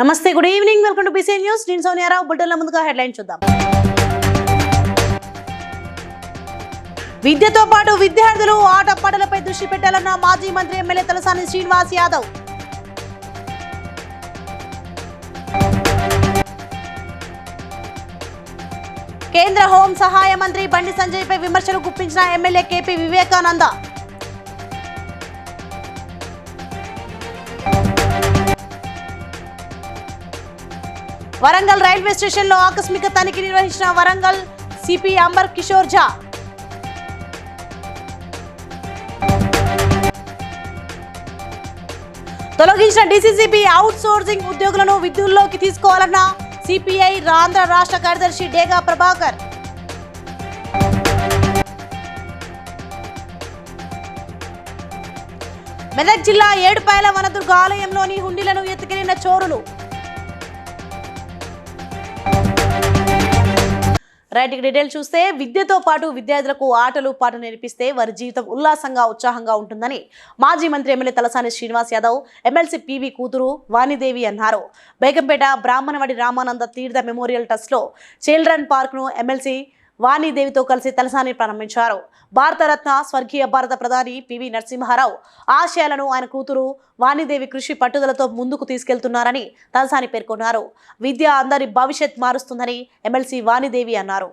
నమస్తే, good evening, welcome to BC news. నేను సోనియారావు. బుల్టన్ల ముందుగా హెడ్లైన్ చూద్దాం. విద్యతో పాటు విద్యార్థులు ఆటపాటలపై దృష్టి పెట్టాలన్న మాజీ మంత్రి ఎమ్మెల్యే తలసాని శ్రీనివాస్ యాదవ్. కేంద్ర హోం సహాయ మంత్రి బండి సంజయ్ పై విమర్శలు గుప్పించిన MLA KP Vivekananda. Warangal railway station లో ఆకస్మిక తనిఖీ నిర్వహించిన వరంగల్ సిపి అంబర్ కిషోర్ ఝా. తొలగించిన డీసీసీబీ అవుట్ సోర్సింగ్ ఉద్యోగులను విధుల్లోకి తీసుకోవాలన్న సిపిఐ ఆంధ్ర రాష్ట్ర కార్యదర్శి డేగా ప్రభాకర్. మెదక్ జిల్లా ఏడుపాయల వనదుర్గ ఆలయంలోని హుండీలను ఎత్తుకెళ్లిన చోరులు. రైట్, డీటెయిల్ చూస్తే విద్యతో పాటు విద్యార్థులకు ఆటలు పాటలు నేర్పిస్తే వారి జీవితం ఉల్లాసంగా ఉత్సాహంగా ఉంటుందని మాజీ మంత్రి MLA Talasani Srinivas Yadav MLC PV కూతురు వాణిదేవి అన్నారు. బేగంపేట బ్రాహ్మణవాడి రామానంద తీర్థ మెమోరియల్ ట్రస్ట్ లో చిల్డ్రన్ పార్క్ ను ఎమ్మెల్సీ వాణిదేవితో కలిసి తలసాని ప్రారంభించారు. భారతరత్న స్వర్గీయ భారత ప్రధాని పివి నరసింహారావు ఆశయాలను ఆయన కూతురు వాణిదేవి కృషి పట్టుదలతో ముందుకు తీసుకెళ్తున్నారని తలసాని పేర్కొన్నారు. విద్య అందరి భవిష్యత్ మారుస్తుందని ఎమ్మెల్సీ వాణిదేవి అన్నారు.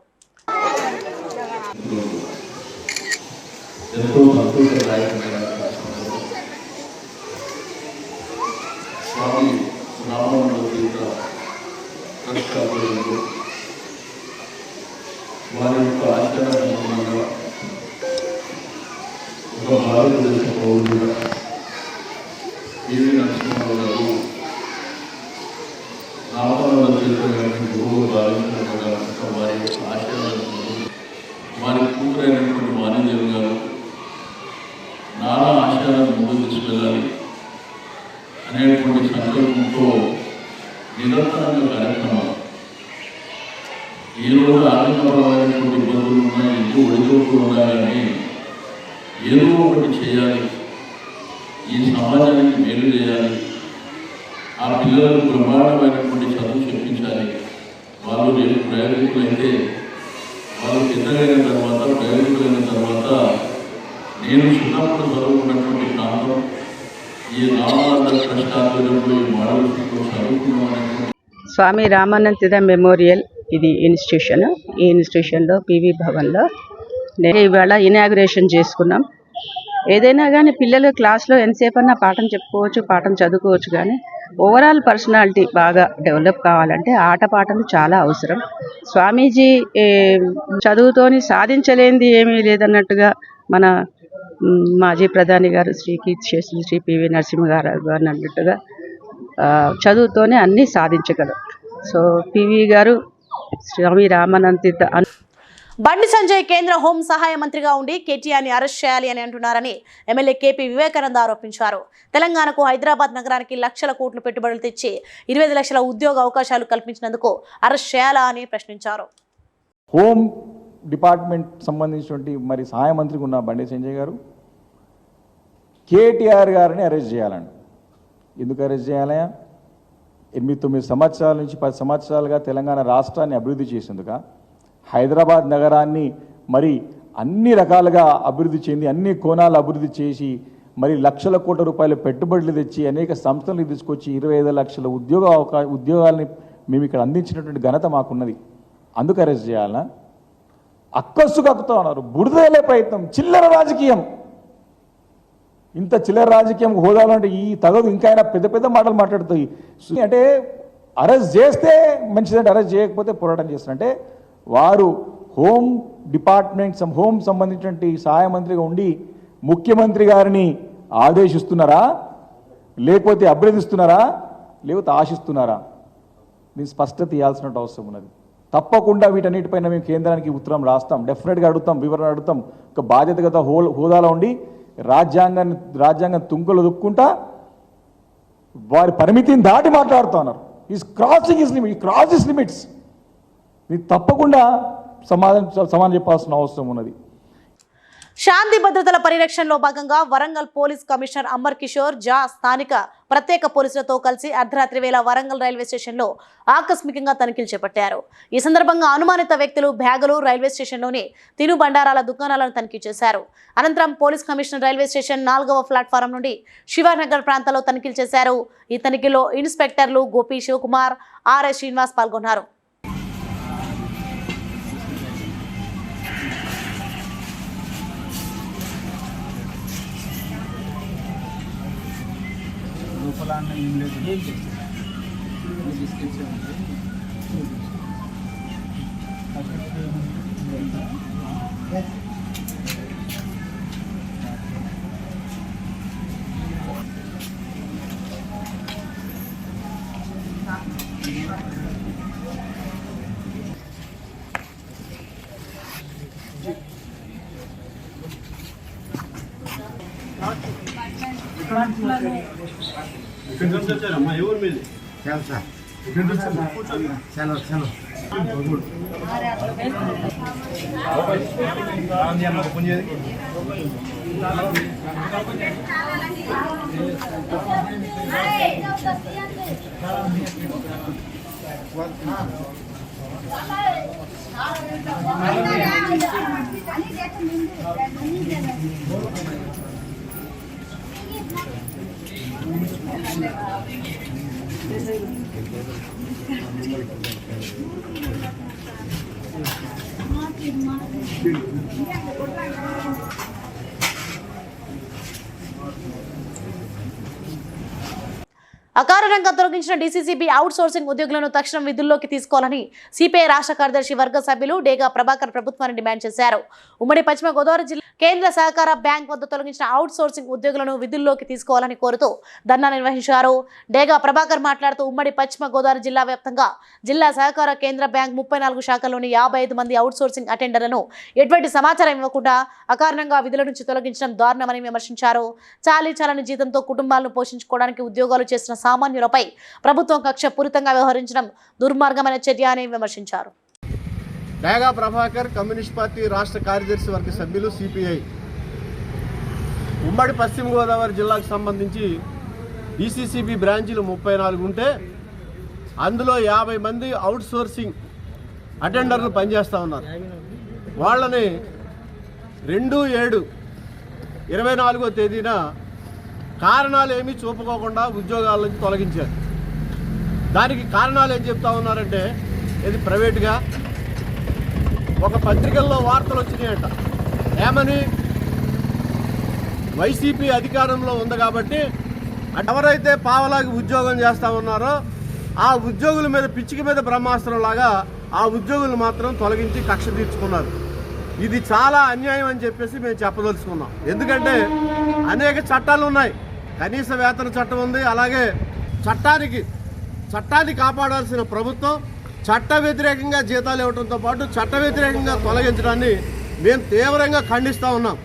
వారి యొక్క ఆచరణగా ఒక భారతదేశ పౌరులుగా పివి నరసింహారావు గారు రామవరంలో చేసినటువంటి గురువు భావించినట్టుగా వారి యొక్క ఆచరణను వారి కూతురైనటువంటి వాణిదేవి గారు నానా ఆశయాలను ముందుకు తీసుకెళ్ళాలి అనేటువంటి సంకల్పంతో నిరంతరంగా కార్యక్రమాలు ఈ రోజు ఆర్థికపరమైనటువంటి ఇబ్బందులు ఉన్నాయి, ఇంట్లో ఒడిదొడుకులు ఉన్నాయని ఏదో ఒకటి చేయాలి, ఈ సమాజానికి మేలు చేయాలి, ఆ పిల్లలకు బ్రహ్మాండమైనటువంటి చదువు చెప్పించాలి. వాళ్ళు రేపు ప్రయోజకులైతే వాళ్ళు పెద్దగైన తర్వాత ప్రయోజకులైన తర్వాత నేను చిన్నప్పుడు చదువుకున్నటువంటి ప్రాంతం ఈ రామానంద ట్రస్ట్ ఆధ్వర్యంలో ఈ మోడల్ స్కూల్లో చదువుకున్నామనేటువంటి స్వామి రామానంద తీర్థ మెమోరియల్ ఇది ఇన్స్టిట్యూషన్. ఈ ఇన్స్టిట్యూషన్లో పివి భవన్లో నేను ఇవాళ ఇనాగ్రేషన్ చేసుకున్నాం. ఏదైనా కానీ పిల్లలు క్లాస్లో ఎంతసేపు అన్నా పాఠం చెప్పుకోవచ్చు, పాఠం చదువుకోవచ్చు, కానీ ఓవరాల్ పర్సనాలిటీ బాగా డెవలప్ కావాలంటే ఆటపాటలు చాలా అవసరం. స్వామీజీ చదువుతోని సాధించలేనిది ఏమీ లేదన్నట్టుగా మన మాజీ ప్రధాని గారు శ్రీ పివి నరసింహారావు గారు అన్నట్టుగా చదువుతోనే అన్నీ సాధించగలరు. సో పివి గారు స్వామి రామానంద తీర్థ బండి సంజయ్ కేంద్ర హోం సహాయ మంత్రిగా ఉండి కేటీఆర్ని అరెస్ట్ చేయాలి అని అంటున్నారని ఎమ్మెల్యే కేపీ వివేకానంద ఆరోపించారు. తెలంగాణకు హైదరాబాద్ నగరానికి లక్షల కోట్లు పెట్టుబడులు తెచ్చి 25 లక్షల ఉద్యోగ అవకాశాలు కల్పించినందుకు అరెస్ట్ చేయాలా అని ప్రశ్నించారు. హోం డిపార్ట్మెంట్ సంబంధించినటువంటి మరి సహాయ మంత్రిగా ఉన్న బండి సంజయ్ గారు కేటీఆర్ గారిని అరెస్ట్ చేయాలండి. ఎందుకు అరెస్ట్ చేయాలి? 8-9 సంవత్సరాల నుంచి 10 సంవత్సరాలుగా తెలంగాణ రాష్ట్రాన్ని అభివృద్ధి చేసేందుక, హైదరాబాద్ నగరాన్ని మరి అన్ని రకాలుగా అభివృద్ధి చెంది అన్ని కోణాలు అభివృద్ధి చేసి మరి లక్షల కోట్ల రూపాయల పెట్టుబడులు తెచ్చి అనేక సంస్థలను తీసుకొచ్చి 25 లక్షల ఉద్యోగాలని మేము ఇక్కడ అందించినటువంటి ఘనత మాకున్నది. అందుకు అరెస్ట్ చేయాలనా? అక్కస్సు కక్కుతా ఉన్నారు. బురదలే ప్రయత్నం, చిల్లర రాజకీయం. ఇంత చిల్లర రాజకీయం హోదాలో అంటే ఈ తగదు. ఇంకా ఆయన పెద్ద పెద్ద మాటలు మాట్లాడుతాయి. అంటే అరెస్ట్ చేస్తే మంచిదంటే అరెస్ట్ చేయకపోతే పోరాటం చేస్తారంటే వారు హోం డిపార్ట్మెంట్ హోం సంబంధించినటువంటి సహాయ మంత్రిగా ఉండి ముఖ్యమంత్రి గారిని ఆదేశిస్తున్నారా, లేకపోతే అభ్యర్థిస్తున్నారా, లేకపోతే ఆశిస్తున్నారా? దీన్ని స్పష్టత ఇవ్వాల్సిన అవసరం ఉన్నది. తప్పకుండా వీటన్నిటిపైన మేము కేంద్రానికి ఉత్తరం రాస్తాం, డెఫినెట్గా అడుగుతాం, వివరణ అడుగుతాం. ఒక బాధ్యతగత హోదాలో ఉండి రాజ్యాంగం తుంకలు దుక్కుంటా వారి పరిమితిని దాటి మాట్లాడుతూ ఉన్నారు. Is crossing his limit, cross his limits. ఇది తప్పకుండా సమాధానం చెప్పాల్సిన అవసరం ఉన్నది. శాంతి భద్రతల పరిరక్షణలో భాగంగా వరంగల్ పోలీస్ కమిషనర్ అమర్ కిషోర్ జా స్థానిక ప్రత్యేక పోలీసులతో కలిసి అర్ధరాత్రి వేళ వరంగల్ రైల్వే స్టేషన్లో ఆకస్మికంగా తనిఖీలు చేపట్టారు. ఈ సందర్భంగా అనుమానిత వ్యక్తులు బ్యాగులు రైల్వే స్టేషన్లోని తినుబండారాల దుకాణాలను తనిఖీ చేశారు. అనంతరం పోలీస్ కమిషనర్ రైల్వే స్టేషన్ 4వ ప్లాట్ఫారం నుండి శివానగర్ ప్రాంతాల్లో తనిఖీలు చేశారు. ఈ తనిఖీలో ఇన్స్పెక్టర్లు గోపి శివకుమార్, ఆర్ఎస్ శ్రీనివాస్ పాల్గొన్నారు. అకారణంగా తొలగించిన డీసీసీబీ అవుట్ సోర్సింగ్ ఉద్యోగులను తక్షణం విధుల్లోకి తీసుకోవాలని సిపిఐ రాష్ట్ర కార్యదర్శి వర్గ సభ్యులు డేగా ప్రభాకర్ ప్రభుత్వాన్ని డిమాండ్ చేశారు. ఉమ్మడి పశ్చిమ గోదావరి జిల్లా కేంద్ర సహకార బ్యాంక్ వద్ద తొలగించిన అవుట్ సోర్సింగ్ ఉద్యోగులను విధుల్లోకి తీసుకోవాలని కోరుతూ ధర్నా నిర్వహించారు. డేగా ప్రభాకర్ మాట్లాడుతూ ఉమ్మడి పశ్చిమ గోదావరి జిల్లా వ్యాప్తంగా జిల్లా సహకార కేంద్ర బ్యాంక్ 34 శాఖల్లోని 55 మంది అవుట్ సోర్సింగ్ అటెండర్లను ఎటువంటి సమాచారం ఇవ్వకుండా అకారణంగా విధుల నుంచి తొలగించడం దారుణమని విమర్శించారు. చాలీచాలని జీతంతో కుటుంబాలను పోషించుకోవడానికి ఉద్యోగాలు చేసిన సామాన్యులపై ప్రభుత్వం కక్షపూరితంగా వ్యవహరించడం దుర్మార్గమైన చర్య అని విమర్శించారు. డేగా ప్రభాకర్ కమ్యూనిస్ట్ పార్టీ రాష్ట్ర కార్యదర్శి వర్గ సభ్యులు సిపిఐ. ఉమ్మడి పశ్చిమ గోదావరి జిల్లాకు సంబంధించి డీసీసీబీ బ్రాంచీలు 34 ఉంటే అందులో 50 మంది అవుట్ సోర్సింగ్ అటెండర్లు పనిచేస్తూ ఉన్నారు. వాళ్ళని 2/7/24వ తేదీన కారణాలు ఏమీ చూపుకోకుండా ఉద్యోగాల నుంచి తొలగించారు. దానికి కారణాలు ఏం చెప్తా ఉన్నారంటే, ఇది ప్రైవేటుగా ఒక పత్రికల్లో వార్తలు వచ్చినాయంట. ఏమని, వైసీపీ అధికారంలో ఉంది కాబట్టి ఎవరైతే పావలాకి ఉద్యోగం చేస్తూ ఉన్నారో ఆ ఉద్యోగుల మీద పిచ్చికి మీద బ్రహ్మాస్త్రం లాగా ఆ ఉద్యోగులు మాత్రం తొలగించి కక్ష తీర్చుకున్నారు. ఇది చాలా అన్యాయం అని చెప్పేసి మేము చెప్పదలుచుకున్నాం. ఎందుకంటే అనేక చట్టాలు ఉన్నాయి. కనీస వేతన చట్టం ఉంది. అలాగే చట్టాన్ని కాపాడాల్సిన ప్రభుత్వం చట్ట వ్యతిరేకంగా జీతాలు ఇవ్వడంతో పాటు చట్ట వ్యతిరేకంగా తొలగించడాన్ని మేము తీవ్రంగా ఖండిస్తూ ఉన్నాం.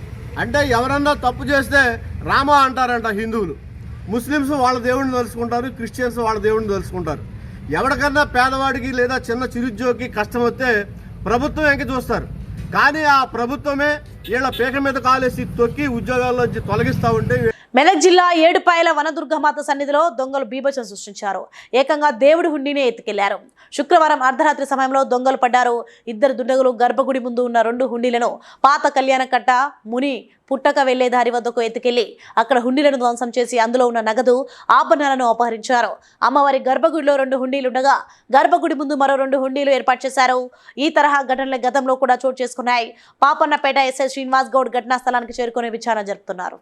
అంటే ఎవరన్నా తప్పు చేస్తే రామా అంటారంట హిందువులు, ముస్లిమ్స్ వాళ్ళ దేవుడిని తెలుసుకుంటారు, క్రిస్టియన్స్ వాళ్ళ దేవుడిని తెలుసుకుంటారు. ఎవరికన్నా పేదవాడికి లేదా చిన్న చిరుద్యోగికి కష్టం వస్తే ప్రభుత్వం ఎంక చూస్తారు. కానీ ఆ ప్రభుత్వమే వీళ్ళ పీక మీద కాలేసి తొక్కి ఉద్యోగాల్లోంచి తొలగిస్తూ ఉంటే. మెదక్ జిల్లా ఏడుపాయల వనదుర్గమాత సన్నిధిలో దొంగలు బీభత్సం సృష్టించారు. ఏకంగా దేవుడి హుండీనే ఎత్తుకెళ్లారు. శుక్రవారం అర్ధరాత్రి సమయంలో దొంగలు పడ్డారు. 2 దుండగులు గర్భగుడి ముందు ఉన్న 2 హుండీలను పాత కళ్యాణకట్ట ముని పుట్టక వెళ్లే దారి వద్దకు ఎత్తుకెళ్లి అక్కడ హుండీలను ధ్వంసం చేసి అందులో ఉన్న నగదు ఆభరణాలను అపహరించారు. అమ్మవారి గర్భగుడిలో 2 హుండీలుండగా గర్భగుడి ముందు మరో 2 హుండీలు ఏర్పాటు చేశారు. ఈ తరహా ఘటనలు గతంలో కూడా చోటు చేసుకున్నాయి. పాపన్నపేట ఎస్ఐ శ్రీనివాస్ గౌడ్ ఘటనా స్థలానికి చేరుకుని విచారణ జరుపుతున్నారు.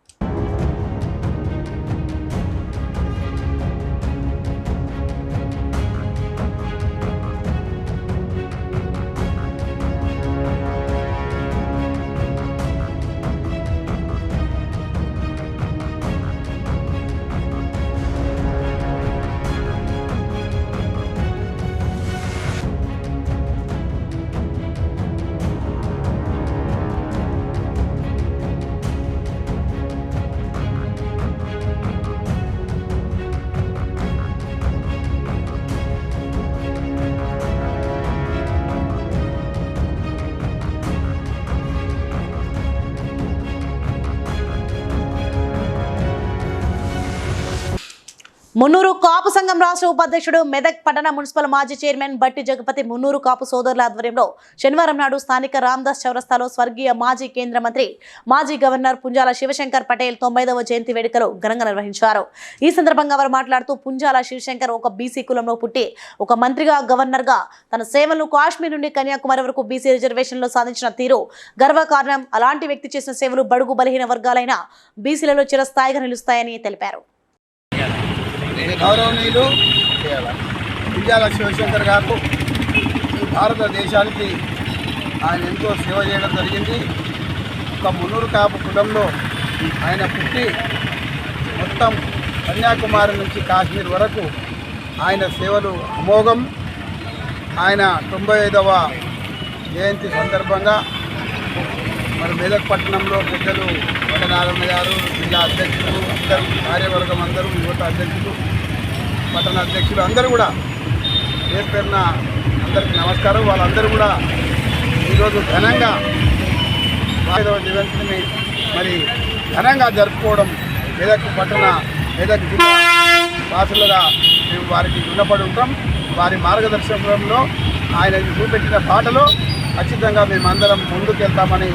మున్నూరు కాపు సంఘం రాష్ట్ర ఉపాధ్యక్షుడు మెదక్ పట్టణ మున్సిపల్ మాజీ చైర్మన్ బట్టి జగపతి మున్నూరు కాపు సోదరుల ఆధ్వర్యంలో శనివారం నాడు స్థానిక రామ్దాస్ చౌరస్తాలో స్వర్గీయ మాజీ కేంద్ర మంత్రి మాజీ గవర్నర్ పుంజాల శివశంకర్ పటేల్ 90వ జయంతి వేడుకలు ఘనంగా నిర్వహించారు. ఈ సందర్భంగా వారు మాట్లాడుతూ పుంజాల శివశంకర్ ఒక బీసీ కులంలో పుట్టి ఒక మంత్రిగా గవర్నర్గా తన సేవలను కాశ్మీర్ నుండి కన్యాకుమారి వరకు బీసీ రిజర్వేషన్లో సాధించిన తీరు గర్వకారణం. అలాంటి వ్యక్తి చేసిన సేవలు బడుగు బలహీన వర్గాలైన బీసీలలో చిరస్థాయిగా నిలుస్తాయని తెలిపారు. గౌరవనీయులు పుంజాల శివశంకర్ గారు భారతదేశానికి ఆయన ఎంతో సేవ చేయడం జరిగింది. ఒక మున్నూరు కాపు కుటుంబంలో ఆయన పుట్టి మొత్తం కన్యాకుమారి నుంచి కాశ్మీర్ వరకు ఆయన సేవలు అమోఘం. ఆయన 95వ జయంతి సందర్భంగా మరి మెదక్ పట్టణంలో పెద్దలు వడనారాయణ గారు, జిల్లా అధ్యక్షులు, అందరూ కార్యవర్గం, అందరూ యువత అధ్యక్షులు, పట్టణ అధ్యక్షులు అందరూ కూడా పేరు పేరున అందరికీ నమస్కారం. వాళ్ళందరూ కూడా ఈరోజు ఘనంగా 5వ జయంతిని మరి ఘనంగా జరుపుకోవడం మెదక్ పట్టణ మెదక్ జిల్లా వాసులుగా మేము వారికి రుణపడి ఉంటాం. వారి మార్గదర్శకంలో ఆయన చూపెట్టిన బాటలో ఖచ్చితంగా మేమందరం ముందుకెళ్తామని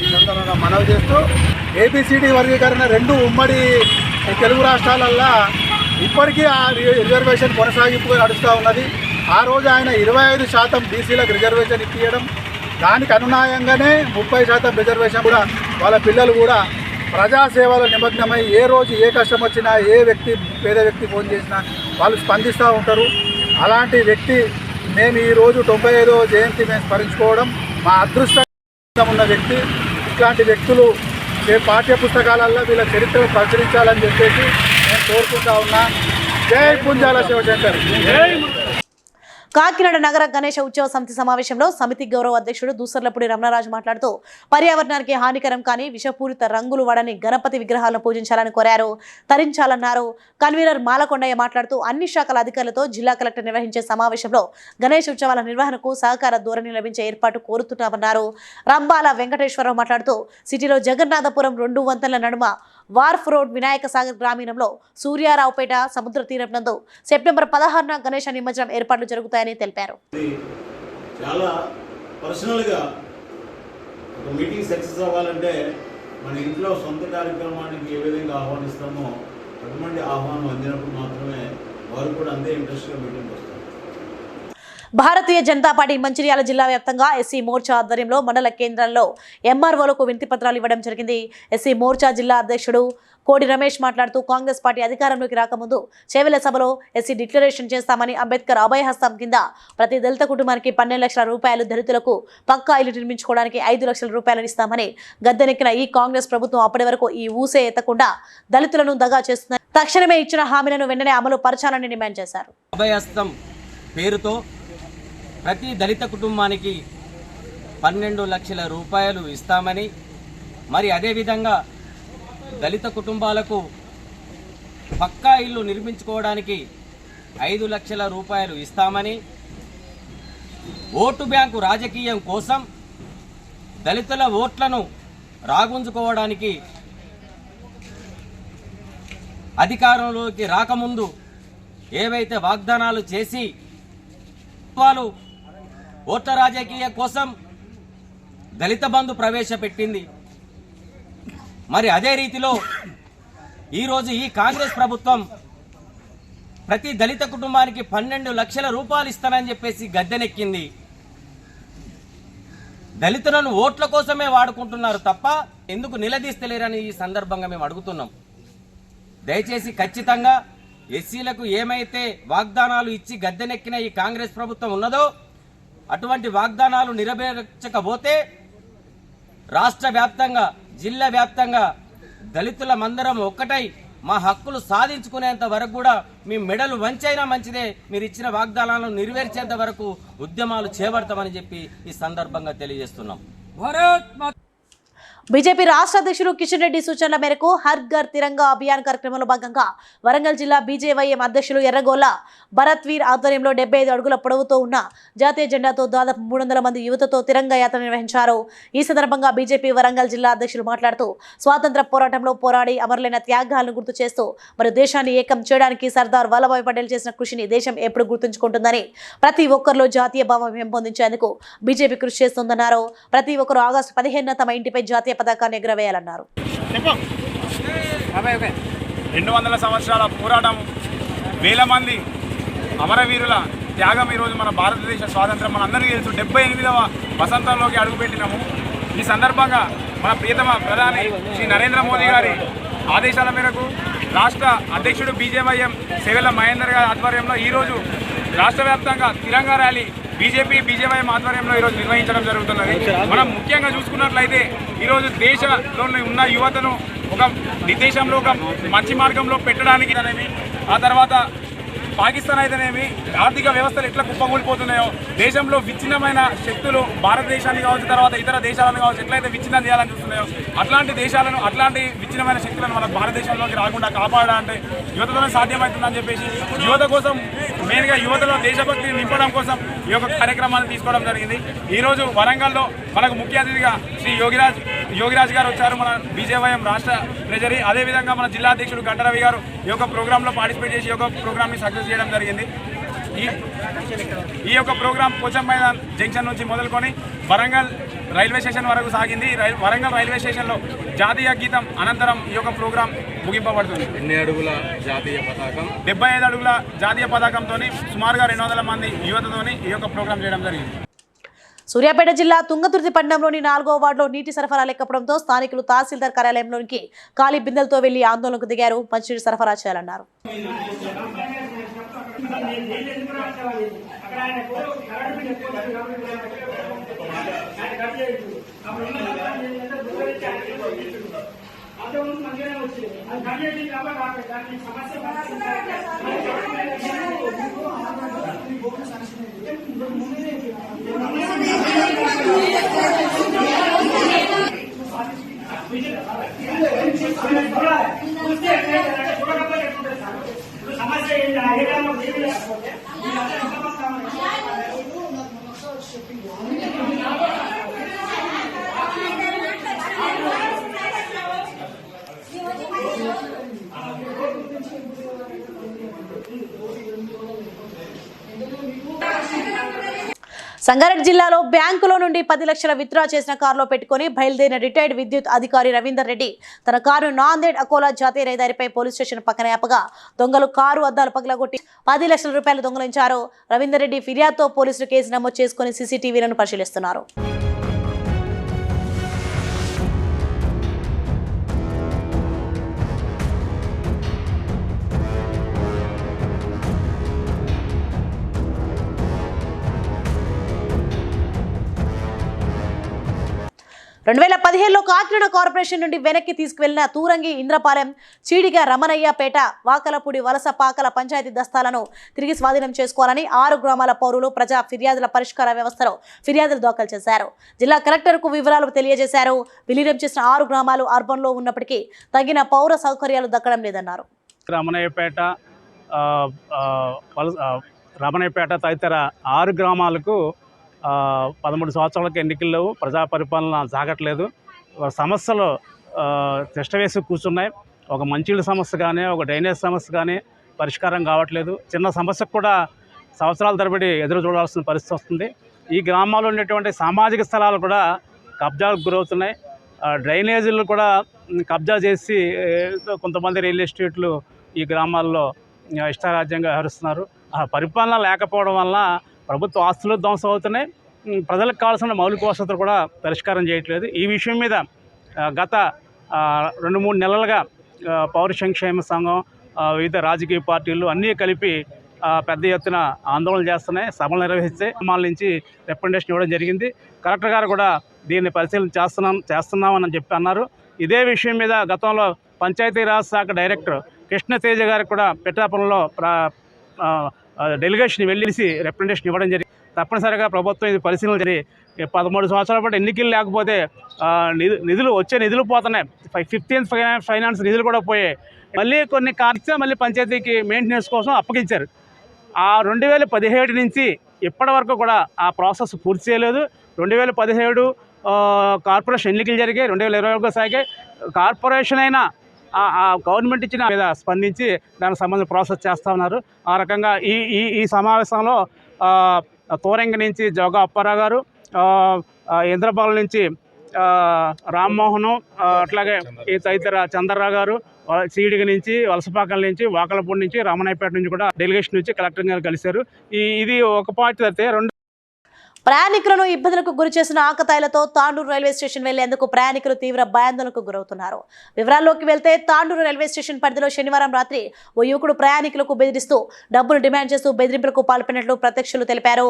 ఈ సందర్భంగా మనవి చేస్తూ, ఏబిసిడి వర్గీకరణ 2 ఉమ్మడి తెలుగు రాష్ట్రాలల్లో ఇప్పటికీ ఆ రిజర్వేషన్ కొనసాగింపుగా నడుస్తూ ఉన్నది. ఆ రోజు ఆయన 25% బీసీలకు రిజర్వేషన్ ఇప్పించడం, దానికి అనునాయంగానే 30% రిజర్వేషన్ కూడా వాళ్ళ పిల్లలు కూడా ప్రజాసేవలో నిమగ్నమై ఏ రోజు ఏ కష్టం వచ్చినా ఏ వ్యక్తి పేద వ్యక్తి ఫోన్ చేసినా వాళ్ళు స్పందిస్తూ ఉంటారు. అలాంటి వ్యక్తి మేము ఈరోజు 95వ జయంతి మేము స్మరించుకోవడం మా అదృష్టం ఉన్న వ్యక్తి. ఇట్లాంటి వ్యక్తులు పాఠ్య పుస్తకాలలో వీళ్ళ చరిత్రను ప్రచురించాలని చెప్పేసి నేను కోరుకుంటా ఉన్నా. జై పుంజాల శివశంకర్. కాకినాడ నగర గణేష ఉత్సవ సమితి సమావేశంలో సమితి గౌరవ అధ్యక్షుడు దూసర్లపూడి రమణరాజు మాట్లాడుతూ పర్యావరణానికి హానికరం కానీ విషపూరిత రంగులు వాడని గణపతి విగ్రహాలను పూజించాలని కోరారు, తరించాలన్నారు. కన్వీనర్ మాలకొండయ్య మాట్లాడుతూ అన్ని శాఖల అధికారులతో జిల్లా కలెక్టర్ నిర్వహించే సమావేశంలో గణేష్ ఉత్సవాల నిర్వహణకు సహకార ధోరణి లభించే ఏర్పాటు కోరుతున్నామన్నారు. రంబాల వెంకటేశ్వరరావు మాట్లాడుతూ సిటీలో జగన్నాథపురం 2 వంతెనల నడుమ వార్ఫ్ రోడ్ వినాయక సాగర్ గ్రామీణంలో సూర్యారావుపేట సముద్ర తీరం నందు సెప్టెంబర్ 16న గణేష నిమజ్జనం ఏర్పాట్లు జరుగుతాయని తెలిపారు. చాలా పర్సనల్గా ఒక మీటింగ్ సక్సెస్ అవ్వాలంటే మన ఇంట్లో సొంత కార్యక్రమానికి ఏ విధంగా ఆహ్వానిస్తామో అటువంటి ఆహ్వానం అందినప్పుడు మాత్రమే వారు కూడా అంతే ఇంట్రెస్ట్గా మీటింగ్ వస్తారు. భారతీయ జనతా పార్టీ మంచిర్యాల జిల్లా వ్యాప్తంగా ఎస్సీ మోర్చా ఆధ్వర్యంలో మండల కేంద్రంలో ఎంఆర్ఓలకు వినతి పత్రాలు ఇవ్వడం జరిగింది. ఎస్సీ మోర్చా జిల్లా అధ్యక్షుడు కోడి రమేష్ మాట్లాడుతూ కాంగ్రెస్ పార్టీ అధికారంలోకి రాకముందు చేవెళ్ల సభలో ఎస్సీ డిక్లరేషన్ చేస్తామని, అంబేద్కర్ అభయహస్తం కింద ప్రతి దళిత కుటుంబానికి 12 లక్షల రూపాయలు, దళితులకు పక్కా ఇల్లు నిర్మించుకోవడానికి 5 లక్షల రూపాయలు ఇస్తామని గద్దెనెక్కిన ఈ కాంగ్రెస్ ప్రభుత్వం అప్పటి వరకు ఈ ఊసే ఎత్తకుండా దళితులను దగా చేస్తుందని, తక్షణమే ఇచ్చిన హామీలను వెంటనే అమలు పరచాలని డిమాండ్ చేశారు. అభయహస్తం పేరుతో ప్రతి దళిత కుటుంబానికి 12 లక్షల రూపాయలు ఇస్తామని, మరి అదేవిధంగా దళిత కుటుంబాలకు పక్కా ఇల్లు నిర్మించుకోవడానికి 5 లక్షల రూపాయలు ఇస్తామని, ఓటు బ్యాంకు రాజకీయం కోసం దళితుల ఓట్లను రాగుంజుకోవడానికి అధికారంలోకి రాకముందు ఏవైతే వాగ్దానాలు చేసి వాళ్ళు ఓట్ల రాజకీయ కోసం దళిత బంధు ప్రవేశపెట్టింది. మరి అదే రీతిలో ఈరోజు ఈ కాంగ్రెస్ ప్రభుత్వం ప్రతి దళిత కుటుంబానికి 12 లక్షల రూపాయలు ఇస్తానని చెప్పేసి గద్దెనెక్కింది. దళితులను ఓట్ల కోసమే వాడుకుంటున్నారు తప్ప ఎందుకు నిలదీస్తలేరని ఈ సందర్భంగా మేము అడుగుతున్నాం. దయచేసి ఖచ్చితంగా ఎస్సీలకు ఏమైతే వాగ్దానాలు ఇచ్చి గద్దెనెక్కిన ఈ కాంగ్రెస్ ప్రభుత్వం ఉన్నదో అటువంటి వాగ్దానాలు నెరవేర్చకపోతే రాష్ట్ర వ్యాప్తంగా, జిల్లా వ్యాప్తంగా దళితుల మందరం ఒక్కటై మా హక్కులు సాధించుకునేంత వరకు కూడా మీ మెడలు వంచైనా మంచిదే, మీరు ఇచ్చిన వాగ్దానాలను నెరవేర్చేంత వరకు ఉద్యమాలు చేపడతామని చెప్పి ఈ సందర్భంగా తెలియజేస్తున్నాం. బీజేపీ రాష్ట్ర అధ్యక్షుడు కిషన్ రెడ్డి సూచనల మేరకు హర్ ఘర్ తిరంగా అభియాన్ కార్యక్రమంలో భాగంగా వరంగల్ జిల్లా బీజేవైఎం అధ్యక్షులు ఎర్రగోల్ల భరత్వీర్ ఆధ్వర్యంలో 75 అడుగుల పొడవుతో ఉన్న జాతీయ జెండాతో దాదాపు 300 మంది యువతతో తిరంగా యాత్ర నిర్వహించారు. ఈ సందర్భంగా బీజేపీ వరంగల్ జిల్లా అధ్యక్షులు మాట్లాడుతూ స్వాతంత్ర పోరాటంలో పోరాడి అమరులైన త్యాగాలను గుర్తు చేస్తూ మరి దేశాన్ని ఏకం చేయడానికి సర్దార్ వల్లభాయ్ పటేల్ చేసిన కృషిని దేశం ఎప్పుడు గుర్తుంచుకుంటుందని, ప్రతి ఒక్కరిలో జాతీయ భావం పెంపొందించేందుకు బీజేపీ కృషి చేస్తుందన్నారు. ప్రతి ఒక్కరు ఆగస్టు 15న తమ ఇంటిపై జాతీయ పతాకాన్ని ఎగురవేయాలన్నారు. 200 సంవత్సరాల పోరాటం, వేల మంది అమరవీరుల త్యాగం ఈరోజు మన భారతదేశ స్వాతంత్రం మనందరికీ తెలుసు. 78వ వసంతంలోకి అడుగుపెట్టినాము. ఈ సందర్భంగా మన ప్రియతమ ప్రధాని శ్రీ నరేంద్ర మోదీ గారి ఆదేశాల మేరకు రాష్ట్ర అధ్యక్షుడు బీజేవైఎం సెవెల మహేందర్ గారి ఆధ్వర్యంలో ఈరోజు రాష్ట్ర వ్యాప్తంగా తిరంగా ర్యాలీ బీజేవైఎం ఆధ్వర్యంలో ఈరోజు నిర్వహించడం జరుగుతున్నది. మనం ముఖ్యంగా చూసుకున్నట్లయితే ఈరోజు దేశంలో ఉన్న యువతను ఒక నిర్దేశంలో, ఒక మంచి మార్గంలో పెట్టడానికి అనేవి, ఆ తర్వాత పాకిస్తాన్ అయితేనేమి ఆర్థిక వ్యవస్థలు ఎట్లా కుప్పకూలిపోతున్నాయో, దేశంలో విచ్ఛిన్నమైన శక్తులు భారతదేశాన్ని కావచ్చు, తర్వాత ఇతర దేశాలను కావచ్చు ఎట్లయితే విచ్ఛిన్నం చేయాలని చూస్తున్నాయో అట్లాంటి దేశాలను, అట్లాంటి విచ్ఛిన్నమైన శక్తులను మన భారతదేశంలోకి రాకుండా కాపాడాలంటే యువతతోనే సాధ్యమవుతుందని చెప్పేసి యువత కోసం, మెయిన్గా యువతలో దేశభక్తిని నింపడం కోసం ఈ యొక్క కార్యక్రమాన్ని తీసుకోవడం జరిగింది. ఈరోజు వరంగల్లో మనకు ముఖ్య అతిథిగా శ్రీ యోగిరాజ్ గారు వచ్చారు, మన బీజేవైఎం రాష్ట్ర ట్రెజరీ. అదేవిధంగా మన జిల్లా అధ్యక్షుడు గంటరవి గారు ఈ యొక్క ప్రోగ్రాంలో పార్టిసిపేట్ చేసి ఈ యొక్క ప్రోగ్రామ్ని సక్సెస్ చేయడం జరిగింది. ఈ యొక్క ప్రోగ్రాం పోచం మైదాన్ జంక్షన్ నుంచి మొదలుకొని వరంగల్ రైల్వే స్టేషన్ వరకు సాగింది. వరంగల్ రైల్వే స్టేషన్లో జాతీయ గీతం అనంతరం ఈ యొక్క ప్రోగ్రాం ముగింపబడుతుంది. 2 అడుగుల జాతీయ పతాకం, 75 అడుగుల జాతీయ పతాకంతో సుమారుగా 200 మంది యువతతోని ఈ యొక్క ప్రోగ్రాం చేయడం జరిగింది. సూర్యాపేట జిల్లా తుంగతుర్తి పట్టణంలోని 4వ వార్డులో నీటి సరఫరా లేకపోవడంతో స్థానికులు తహసీల్దార్ కార్యాలయంలోనికి ఖాళీ బిందెలతో వెళ్లి ఆందోళనకు దిగారు. మంచినీరు సరఫరా చేయాలన్నారు. సంగారెడ్డి జిల్లాలో బ్యాంకులో నుండి 10 లక్షల విత్డ్రా చేసిన కారులో పెట్టుకుని బయలుదేరిన రిటైర్డ్ విద్యుత్ అధికారి రవీందర్ రెడ్డి తన కారు నాందేడ్ అకోలా జాతీయ రహదారిపై పోలీస్ స్టేషన్ పక్కన ఆపగా దొంగలు కారు అద్దాలు పగలగొట్టి 10 లక్షల రూపాయలు దొంగలించారు. రవీందర్ రెడ్డి ఫిర్యాదుతో పోలీసులు కేసు నమోదు చేసుకుని సీసీటీవీలను పరిశీలిస్తున్నారు. రెండు 2015లో కాకినాడ కార్పొరేషన్ నుండి వెనక్కి తీసుకువెళ్లిన తూరంగి, ఇంద్రపాలెం, చీడిగ, రమణయ్యపేట, వాకలపూడి, వలస, పాకల పంచాయతీ దస్తాలను తిరిగి స్వాధీనం చేసుకోవాలని 6 గ్రామాల పౌరులు ప్రజా ఫిర్యాదుల పరిష్కార వ్యవస్థలో ఫిర్యాదులు దాఖలు చేశారు. జిల్లా కలెక్టర్కు వివరాలు తెలియజేశారు. విలీనం చేసిన 6 గ్రామాలు అర్బన్లో ఉన్నప్పటికీ తగిన పౌర సౌకర్యాలు దక్కడం లేదన్నారు. రమణయ్యపేట తదితర 6 గ్రామాలకు 13 సంవత్సరాలకు ఎన్నికల్లో ప్రజా పరిపాలన సాగట్లేదు. సమస్యలు తిష్టవేసి కూర్చున్నాయి. ఒక మంచినీళ్ళ సమస్య కానీ, ఒక డ్రైనేజ్ సమస్య కానీ పరిష్కారం కావట్లేదు. చిన్న సమస్యకు కూడా సంవత్సరాల తరబడి ఎదురు చూడాల్సిన పరిస్థితి వస్తుంది. ఈ గ్రామాల్లో ఉన్నటువంటి సామాజిక స్థలాలు కూడా కబ్జాలకు గురవుతున్నాయి. డ్రైనేజీలు కూడా కబ్జా చేసి కొంతమంది రియల్ ఎస్టేట్లు ఈ గ్రామాల్లో ఇష్టారాజ్యంగా వ్యవహరిస్తున్నారు. ఆ పరిపాలన లేకపోవడం వల్ల ప్రభుత్వ ఆస్తులు ధ్వంసం అవుతున్నాయి. ప్రజలకు కావాల్సిన మౌలిక వసతులు కూడా పరిష్కారం చేయట్లేదు. ఈ విషయం మీద గత 2-3 నెలలుగా పౌర సంక్షేమ సంఘం, వివిధ రాజకీయ పార్టీలు అన్నీ కలిపి పెద్ద ఎత్తున ఆందోళన చేస్తున్నాయి. సభలు నిర్వహిస్తే గ్రామాల నుంచి రిప్రజెంటేషన్ ఇవ్వడం జరిగింది. కలెక్టర్ గారు కూడా దీన్ని పరిశీలన చేస్తున్నామని చెప్పి అన్నారు. ఇదే విషయం మీద గతంలో పంచాయతీరాజ్ శాఖ డైరెక్టర్ కృష్ణతేజ గారికి కూడా పిఠాపురంలో డెలిగేషన్ వెళ్ళేసి రిప్రజెంటేషన్ ఇవ్వడం జరిగింది. తప్పనిసరిగా ప్రభుత్వం ఇది పరిశీలన చేసి 13 సంవత్సరాల పాటు ఎన్నికలు లేకపోతే నిధులు పోతున్నాయి. 15th ఫైనాన్స్ నిధులు కూడా పోయాయి. మళ్ళీ కొన్ని కార్యక్రమాలు మళ్ళీ పంచాయతీకి మెయింటెనెన్స్ కోసం అప్పగించారు. ఆ 2017 నుంచి ఇప్పటి వరకు కూడా ఆ ప్రాసెస్ పూర్తి చేయలేదు. 2017 కార్పొరేషన్ ఎన్నికలు జరిగాయి, 2021 సాగాయి. కార్పొరేషన్ అయినా ఆ గవర్నమెంట్ ఇచ్చిన మీద స్పందించి దానికి సంబంధించిన ప్రాసెస్ చేస్తూ ఉన్నారు. ఆ రకంగా ఈ సమావేశంలో తోరంగి నుంచి జోగా అప్పారావు గారు, ఇంద్రపాలెం నుంచి రామ్మోహను, అట్లాగే ఈ తదితర చంద్రరావు గారు, సీడిగ నుంచి, వలసపాకల నుంచి, వాకలపూడి నుంచి, రామనాయపేట నుంచి కూడా డెలిగేషన్ నుంచి కలెక్టర్ గారు కలిశారు. ఇది ఒక పార్టీ అయితే ప్రయాణికులను ఇబ్బందులకు గురి చేసిన ఆకతాయిలతో తాండూరు రైల్వే స్టేషన్ వెళ్లేందుకు ప్రయాణికులు తీవ్ర భయాందోళనకు గురవుతున్నారు. వివరాల్లోకి వెళ్తే తాండూరు రైల్వే స్టేషన్ పరిధిలో శనివారం రాత్రి ఓ యువకుడు ప్రయాణికులకు బెదిరిస్తూ డబ్బులు డిమాండ్ చేస్తూ బెదిరింపులకు పాల్పడినట్లు ప్రత్యక్షులు తెలిపారు.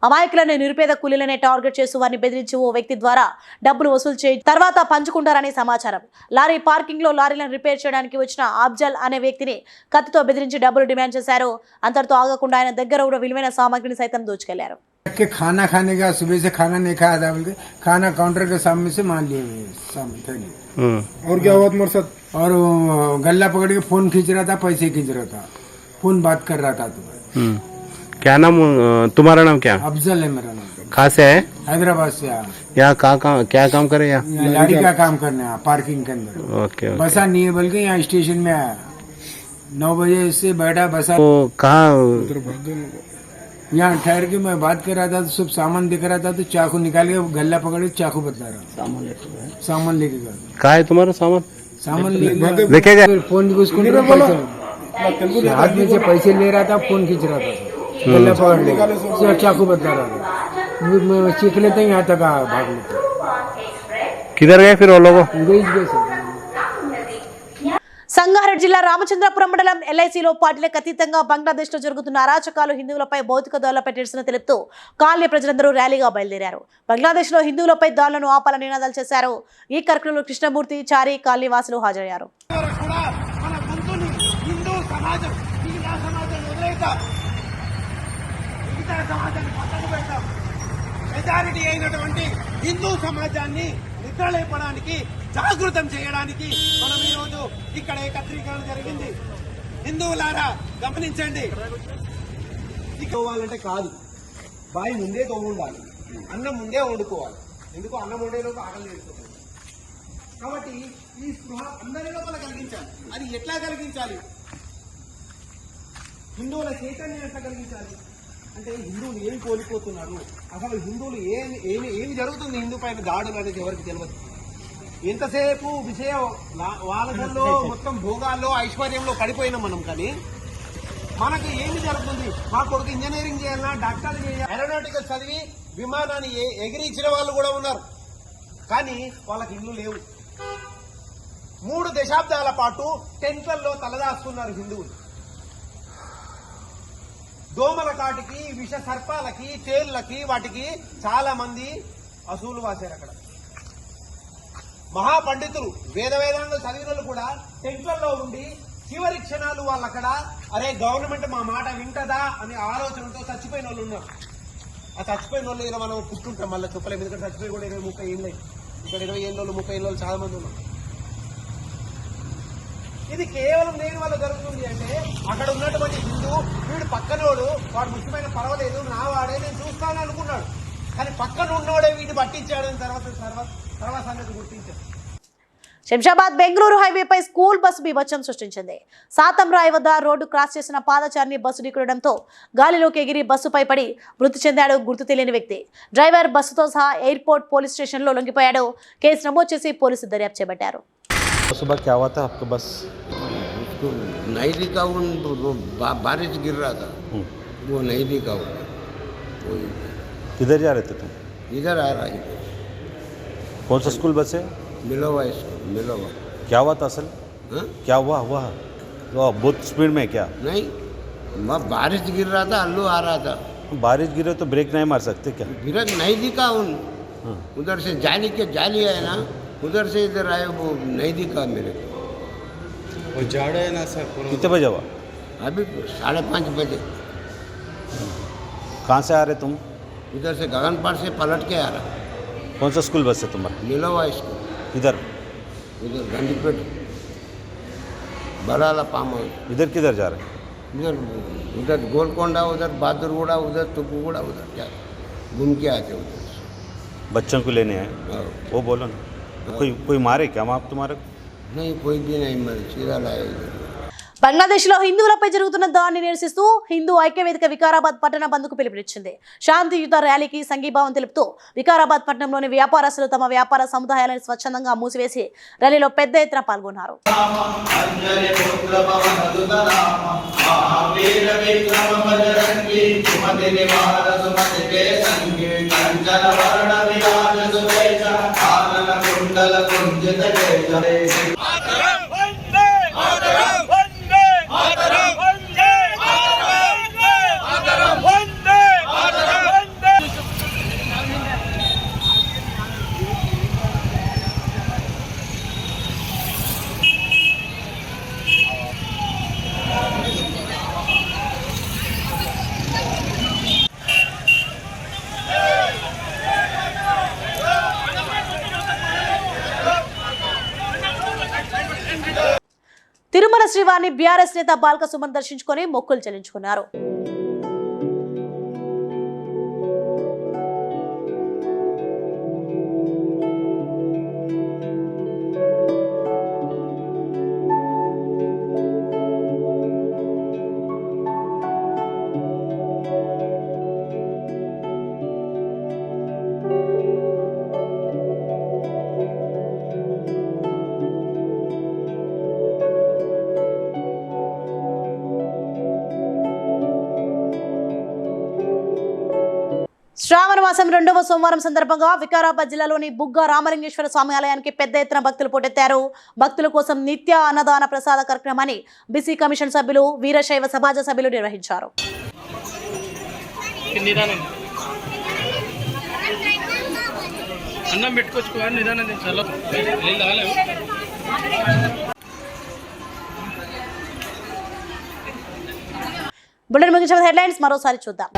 అమాయకులను నిరుపేద కూలీలనే టార్గెట్ చేస్తూ వారిని బెదిరించి ఓ వ్యక్తి ద్వారా డబ్బులు వసూలు చేసి తర్వాత పంచుకుంటారని సమాచారం. లారీ పార్కింగ్ లో లారీలను రిపేర్ చేయడానికి వచ్చిన అఫ్జల్ అనే వ్యక్తిని కత్తితో బెదిరించి డబ్బులు డిమాండ్ చేశారు. అంతటితో ఆగకుండా ఆయన దగ్గర ఉన్న విలువైన సామాగ్రిని సైతం దోచుకెళ్లారు. के खाना खाने का सुबह से खाना नहीं खाया था बोल के खाना काउंटर के सामने से मान लिए और क्या हुआ तुम्हारे साथ? और गल्ला पकड़ के फोन खींच रहा था, पैसे खींच रहा था, फोन बात कर रहा था। क्या नाम तुम्हारा? नाम क्या? अफजल है मेरा नाम। कहाँ से है? हैदराबाद से। यहाँ क्या काम करे? यहाँ लाड़ी का काम करने आया पार्किंग के अंदर। ओके। बसा नहीं है बल्कि यहाँ स्टेशन में आया, 9 बजे से बैठा बसा। कहाँ यहाँ ठहर के मैं बात कर रहा था तो सब सामान दिख रहा था, तो चाकू निकाल के गल्ला पकड़ के चाकू बता रहा। सामान लेके गया। कहाँ है तुम्हारा सामान देखेगा। फोन उसको हाथ में से पैसे ले रहा था, फोन खींच रहा था, गल्ला पकड़ ले चाकू बता रहा था। सीख लेते यहाँ तक भाग लेते। किधर गए फिर वो लोग? సంగారెడ్డి జిల్లా రామచంద్రపురం మండలం ఎల్ఐసిలో పార్టీలకు అతీతంగా బంగ్లాదేశ్లో జరుగుతున్న అరాచకాలు, హిందువులపై భౌతిక దాడులపై నిరసన తెలుపుతూ కాలనీ ప్రజలందరూ ర్యాలీగా బయలుదేరారు. బంగ్లాదేశ్లో హిందువులపై దాడులను ఆపాలని నినాదాలు చేశారు. ఈ కార్యక్రమంలో కృష్ణమూర్తి, చారి, కాలనీ వాసులు హాజరయ్యారు. హిందూ సమాజాన్ని నిద్రలేపడానికి, జాగృతం చేయడానికి మనం ఈ రోజు ఇక్కడ ఏకత్రీకరణ జరిగింది. హిందువులారా గమనించండి, తోవాలంటే కాదు, బాయి ముందే తోముండాలి, అన్నం ముందే వండుకోవాలి. ఎందుకు? అన్నం వండేలోపు ఆకలి తీరుతుంది. కాబట్టి ఈ స్పృహ అందరి లోపల కలిగించాలి. అది ఎట్లా కలిగించాలి? హిందువుల చైతన్యం ఎట్లా కలిగించాలి అంటే, హిందువులు ఏమి కోల్పోతున్నారు, అసలు హిందువులు ఏమి జరుగుతుంది, హిందూ పైన దాడులు అనేది ఎవరికి తెలియదు. ఎంతసేపు విషయం వాళ్ళలో మొత్తం భోగాల్లో, ఐశ్వర్యంలో పడిపోయినాం మనం. కానీ మనకి ఏమి జరుగుతుంది? మా కొడుకు ఇంజనీరింగ్ చేయాలన్నా, డాక్టర్ చేయాలి, ఏరోనాటికల్ చదివి విమానాన్ని ఎగిరించిన వాళ్ళు కూడా ఉన్నారు. కానీ వాళ్ళకి ఇల్లు లేవు. 3 దశాబ్దాల పాటు టెంట్లలో తలదాస్తున్నారు హిందువులు. దోమల కాటికి, విష సర్పాలకి, తేళ్లకి, వాటికి చాలా మంది అసూలు వాసారు. అక్కడ మహాపండితులు, వేదాంగం చదివిన కూడా టెంట్లలో ఉండి చివరి క్షణాలు వాళ్ళు అక్కడ, అరే గవర్నమెంట్ మా మాట వింటదా అనే ఆలోచనతో చచ్చిపోయిన వాళ్ళు ఉన్నారు. ఆ చచ్చిపోయిన వాళ్ళు ఇలా మనం పుట్టుంటాం, మళ్ళీ చెప్పలేము. ఎందుకంటే చచ్చిపోయి కూడా 20-30 ఏళ్ళు ఇక్కడ 20 ఏళ్ళు 30 ఏళ్ళు చాలా మంది ఉన్నారు. ఇది కేవలం లేని వల్ల జరుగుతుంది. అంటే అక్కడ ఉన్నటువంటి హిందూ, వీడు పక్కనోడు, వాడు ముఖ్యమైన పర్వాలేదు, నా వాడే, నేను చూస్తాను అనుకున్నాడు. కానీ పక్కన ఉన్నోడే వీడిని పట్టించాడని తర్వాత సంగతి గుర్తించాడు. శంషాబాద్ బెంగళూరు హైవేపై స్కూల్ బస్సు బీభత్సం సృష్టించింది. సాతంరాయి వద్ద రోడ్డు క్రాస్ చేసిన పాదచారిని బస్సు ఢీకొనడంతో గాలిలోకి ఎగిరి బస్సుపై పడి మృతి చెందాడు గుర్తు తెలియని వ్యక్తి. డ్రైవర్ బస్సుతో సహా ఎయిర్పోర్ట్ పోలీస్ స్టేషన్లో లొంగిపోయాడు. కేసు నమోదు చేసి పోలీసులు దర్యాప్తు చేపట్టారు. सुबह क्या हुआ था आपका बस? नहीं दिखा, बारिश गिर रहा था, वो नहीं दिखा। किधर जा रहे थे तुम? इधर आ रहा है। कौन सा स्कूल बस है? मिलोवा स्कूल, मिलोवा। क्या हुआ था असल? क्या हुआ तो बहुत स्पीड में क्या? नहीं, बारिश गिर रहा था, अल्लू आ रहा था। बारिश गिरे तो ब्रेक नहीं मार सकते क्या? ब्रेक नहीं दिखा। उधर से जाली है ना, उधर से इधर आए, वो नहीं दिखा मेरे को। वो जाड़ा है ना सर। कितने बजे हुआ? अभी 5:30 बजे। कहाँ से आ रहे तुम? उधर से गगनपाड़ से पलट के आ रहा। कौन सा स्कूल बस है तुम्हारा? नीलोवा स्कूल इधर उधर गंडीपेट बराला पाम हाउस। इधर किधर जा रहे हैं? उधर उधर गोलकोंडा, उधर बहादुरगुड़ा, उधर तुपुगुड़ा, उधर क्या घूम के आते उधर। बच्चों को लेने आए? वो बोलो ना। कोई मारे क्या आप तुम्हारे? नहीं, कोई भी नहीं मरे, सीधा लाए उधर। బంగ్లాదేశ్లో హిందువులపై జరుగుతున్న దాడిని నిరసిస్తూ హిందూ ఐక్యవేదిక వికారాబాద్ పట్టణ బంద్కు పిలుపునిచ్చింది. శాంతియుత ర్యాలీకి సంఘీభావం తెలుపుతూ వికారాబాద్ పట్టణంలోని వ్యాపారస్తులు తమ వ్యాపార సముదాయాలను స్వచ్ఛందంగా మూసివేసి ర్యాలీలో పెద్ద ఎత్తున పాల్గొన్నారు. తిరుమల శ్రీవారిని బీఆర్ఎస్ నేత బాల్క సుమన్ దర్శించుకొని మొక్కులు చెల్లించుకున్నారు. శ్రావణ మాసం 2వ సోమవారం సందర్భంగా వికారాబాద్ జిల్లాలోని బుగ్గ రామలింగేశ్వర స్వామి ఆలయానికి పెద్ద ఎత్తున భక్తులు పోటెత్తారు. భక్తుల కోసం నిత్య అన్నదాన ప్రసాద కార్యక్రమాన్ని బీసీ కమిషన్ సభ్యులు వీరశైవ సమాజ సభ్యులు నిర్వహించారు. బులెటిన్ ముగించిన హెడ్లైన్స్ మరోసారి చూద్దాం.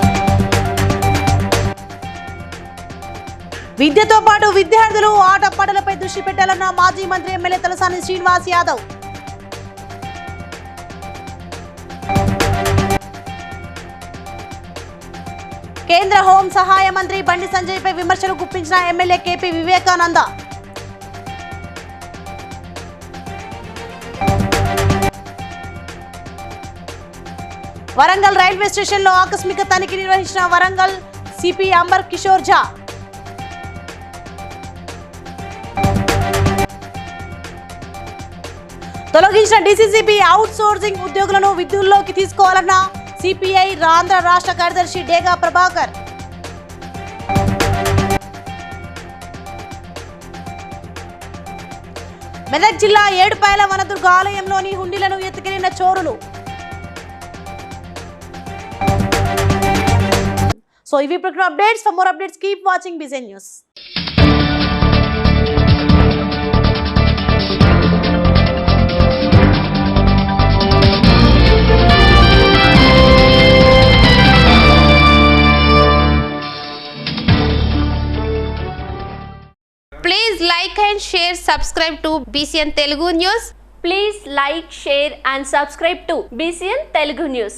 విద్యతో పాటు విద్యార్థులు ఆట పాటలపై దృష్టి పెట్టాలన్న మాజీ మంత్రి ఎమ్మెల్యే తలసాని శ్రీనివాస్ యాదవ్. కేంద్ర హోం సహాయ మంత్రి బండి సంజయ్ పై విమర్శలు గుప్పించిన MLA KP Vivekananda. Warangal railway station లో ఆకస్మిక తనిఖీ నిర్వహించిన వరంగల్ సిపి అంబర్ కిషోర్ ఝా. తొలగించిన డీసీసీబీ అవుట్ సోర్సింగ్ ఉద్యోగులను విధుల్లోకి తీసుకోవాలన్న సిపిఐ ఆంధ్ర రాష్ట్ర కార్యదర్శి డేగా ప్రభాకర్. మెదక్ జిల్లా ఏడుపాయల వనదుర్గ ఆలయంలోని హుండీలను ఎత్తుకెళ్లిన చోరులు. సో ఇవి ఇప్పుడు updates. For more updates keep watching BCN news. Please like and share, subscribe to BCN Telugu News. Please like, share and subscribe to BCN Telugu News.